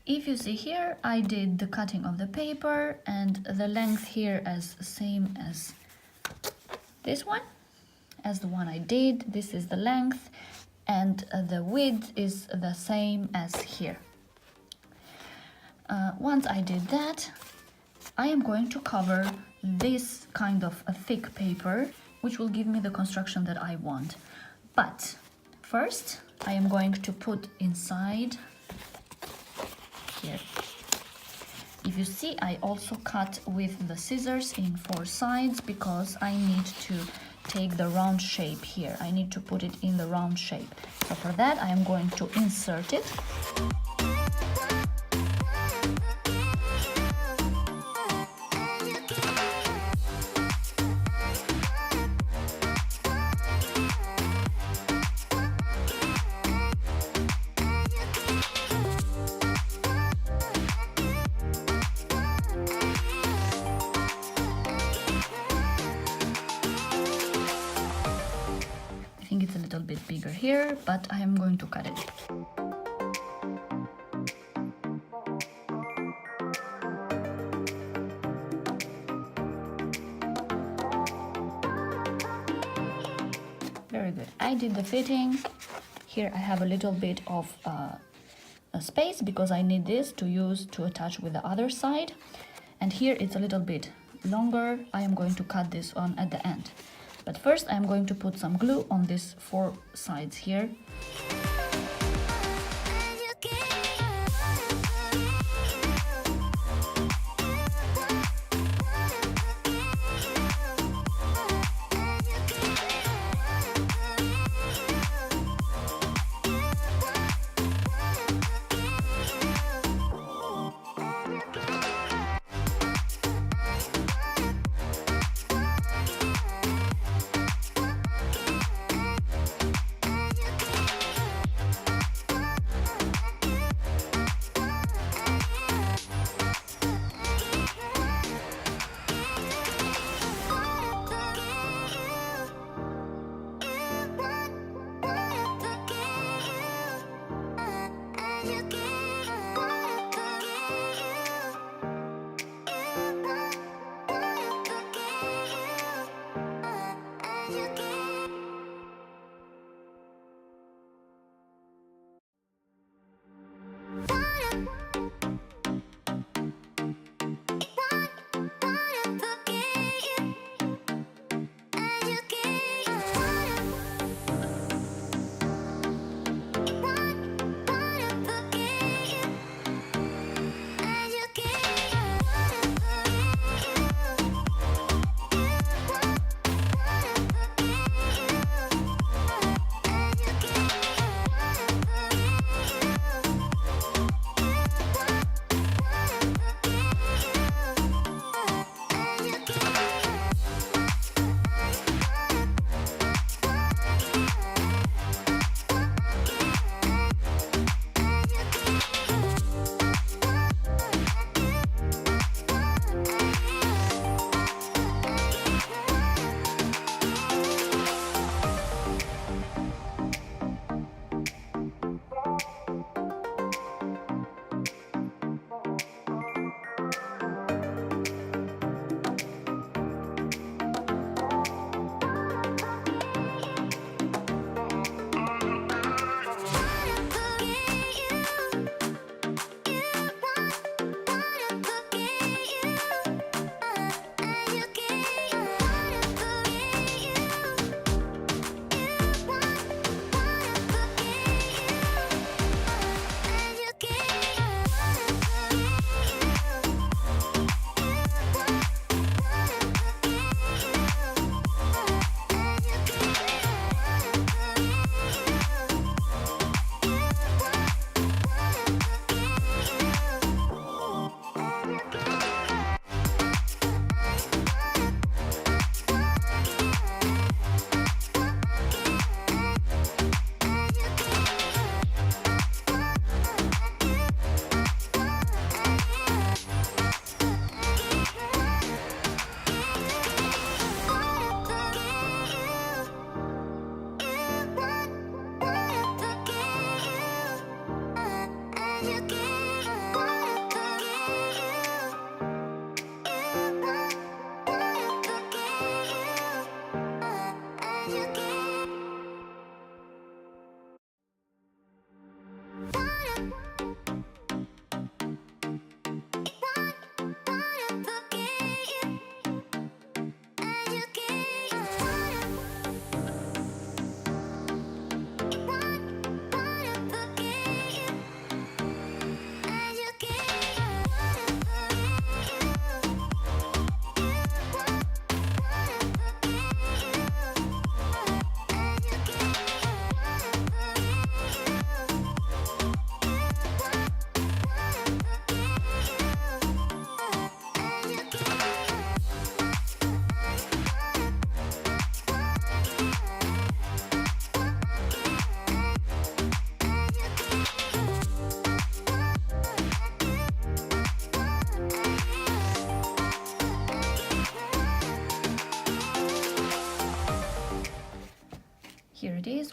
If you see here, I did the cutting of the paper and the length here is same as this one, as the one I did. This is the length and the width is the same as here. Once I did that, I am going to cover this kind of a thick paper, which will give me the construction that I want. But first, I am going to put inside here. If you see, I also cut with the scissors in 4 sides because I need to take the round shape here. I need to put it in the round shape. So for that, I am going to insert it. I think it's a little bit bigger here, but I am going to cut it. Very good. I did the fitting. Here I have a little bit of a space because I need this to use to attach with the other side. And here it's a little bit longer. I am going to cut this on at the end. But first I'm going to put some glue on these 4 sides here.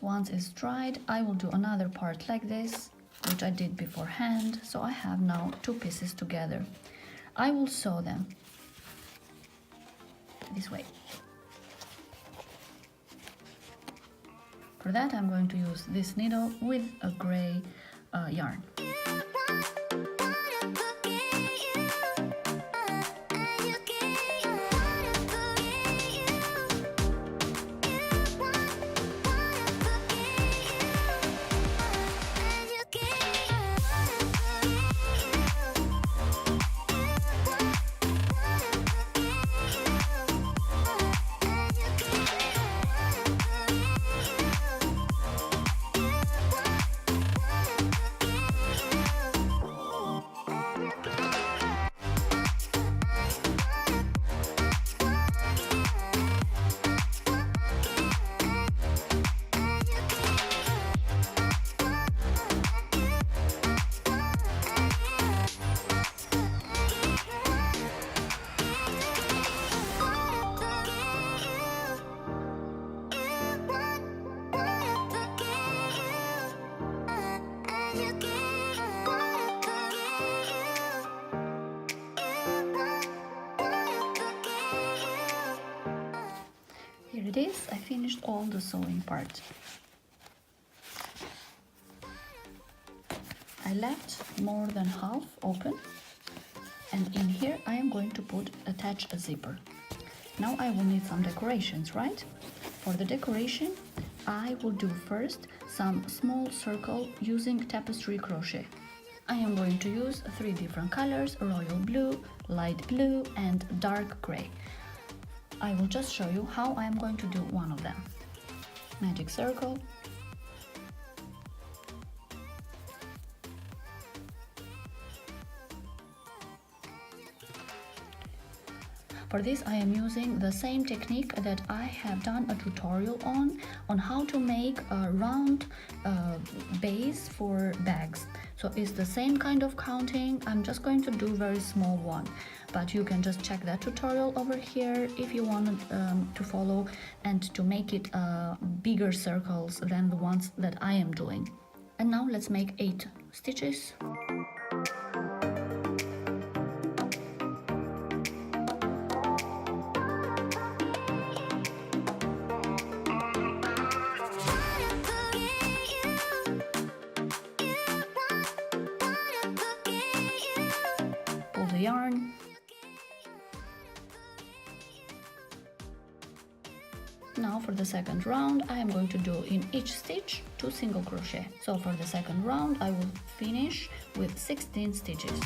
once it's dried, I will do another part like this, which I did beforehand. So I have now two pieces together. I will sew them this way. For that, I'm going to use this needle with a gray yarn. Here it is, I finished all the sewing part. I left more than half open, and in here I am going to attach a zipper. Now I will need some decorations, right? For the decoration, I will do first some small circle using tapestry crochet. I am going to use 3 different colors: royal blue, light blue, and dark gray. I will just show you how I am going to do one of them. Magic circle. For this I am using the same technique that I have done a tutorial on how to make a round base for bags. So it's the same kind of counting. I'm just going to do very small one, but you can just check that tutorial over here if you want to follow and to make it bigger circles than the ones that I am doing. And now let's make 8 stitches. The yarn. Now for the second round, I am going to do in each stitch 2 single crochet. So for the second round, I will finish with 16 stitches.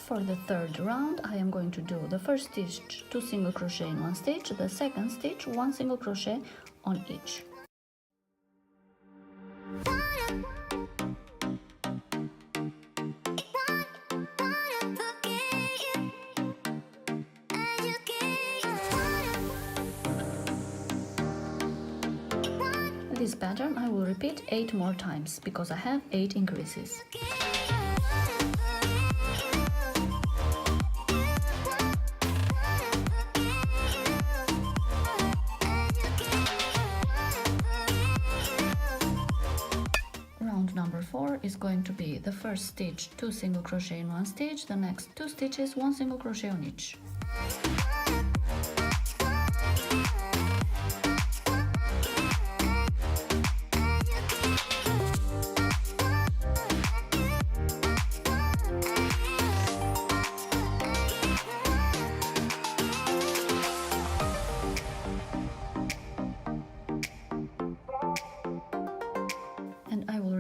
For the third round, I am going to do the first stitch 2 single crochet in one stitch, the second stitch 1 single crochet on each. This pattern I will repeat 8 more times because I have 8 increases. Number 4 is going to be the first stitch 2 single crochet in one stitch, the next 2 stitches 1 single crochet on each.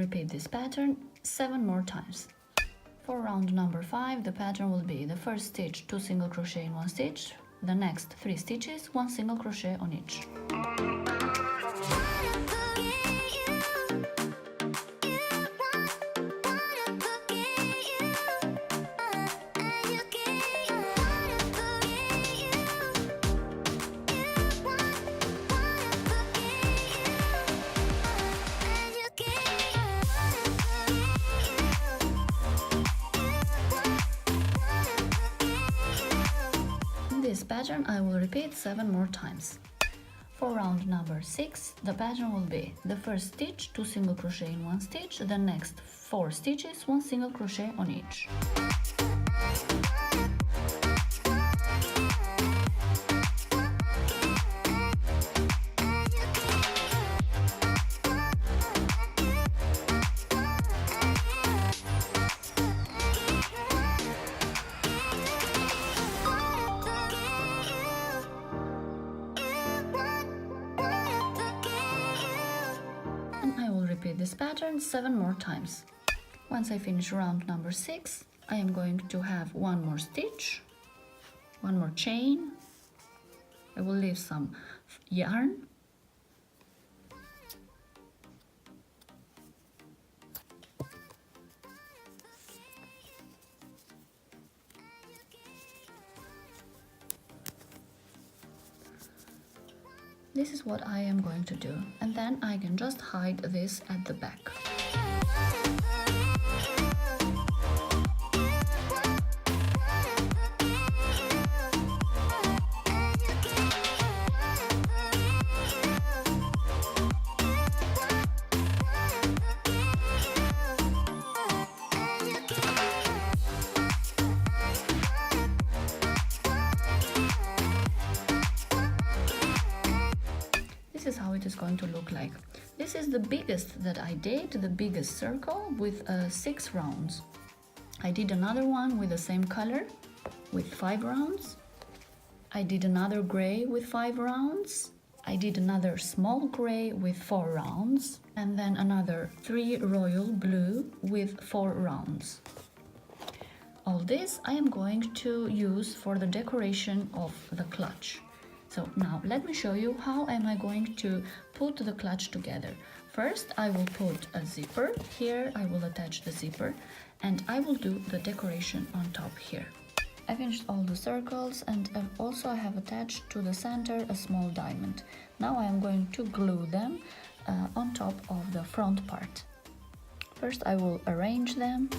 Repeat this pattern 7 more times. For round number 5, the pattern will be the first stitch 2 single crochet in 1 stitch, the next 3 stitches 1 single crochet on each. This pattern I will repeat 7 more times. For round number 6, the pattern will be the first stitch 2 single crochet in 1 stitch, the next 4 stitches 1 single crochet on each. Repeat this pattern 7 more times. Once I finish round number 6, I am going to have 1 more stitch, 1 more chain. I will leave some yarn. This is what I am going to do, and then I can just hide this at the back. This is how it is going to look like. This is the biggest that I did, the biggest circle with 6 rounds. I did another one with the same color with 5 rounds. I did another gray with 5 rounds. I did another small gray with 4 rounds, and then another 3 royal blue with 4 rounds. All this I am going to use for the decoration of the clutch. So now let me show you how am I going to put the clutch together. First I will put a zipper here, I will attach the zipper, and I will do the decoration on top here. I finished all the circles, and also I have attached to the center a small diamond. Now I am going to glue them on top of the front part. First I will arrange them.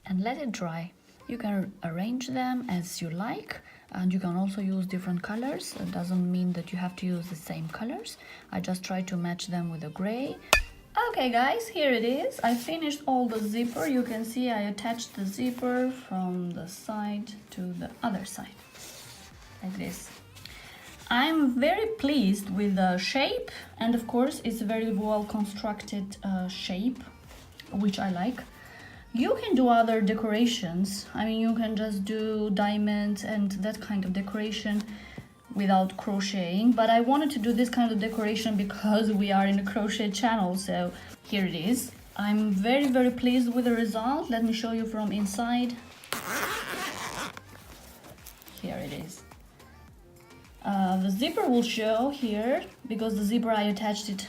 And let it dry. You can arrange them as you like, and you can also use different colors. It doesn't mean that you have to use the same colors. I just try to match them with a gray. Okay guys, here it is. I finished all the zipper. You can see I attached the zipper from the side to the other side, like this. I'm very pleased with the shape, and of course it's a very well constructed shape, which I like. You can do other decorations. I mean, you can just do diamonds and that kind of decoration without crocheting, but I wanted to do this kind of decoration because we are in a crochet channel, so here it is. I'm very, very pleased with the result. Let me show you from inside. Here it is. The zipper will show here because the zipper I attached it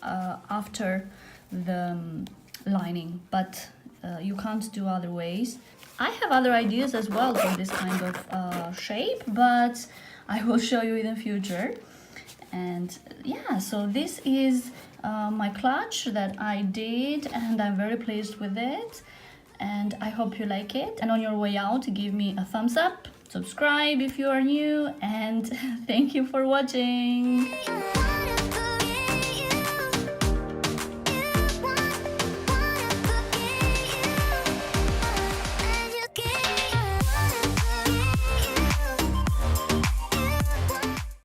after the lining, but you can't do other ways. I have other ideas as well for this kind of shape, but I will show you in the future. And yeah, so this is my clutch that I did, and I'm very pleased with it, and I hope you like it. And on your way out, give me a thumbs up, subscribe if you are new, and thank you for watching.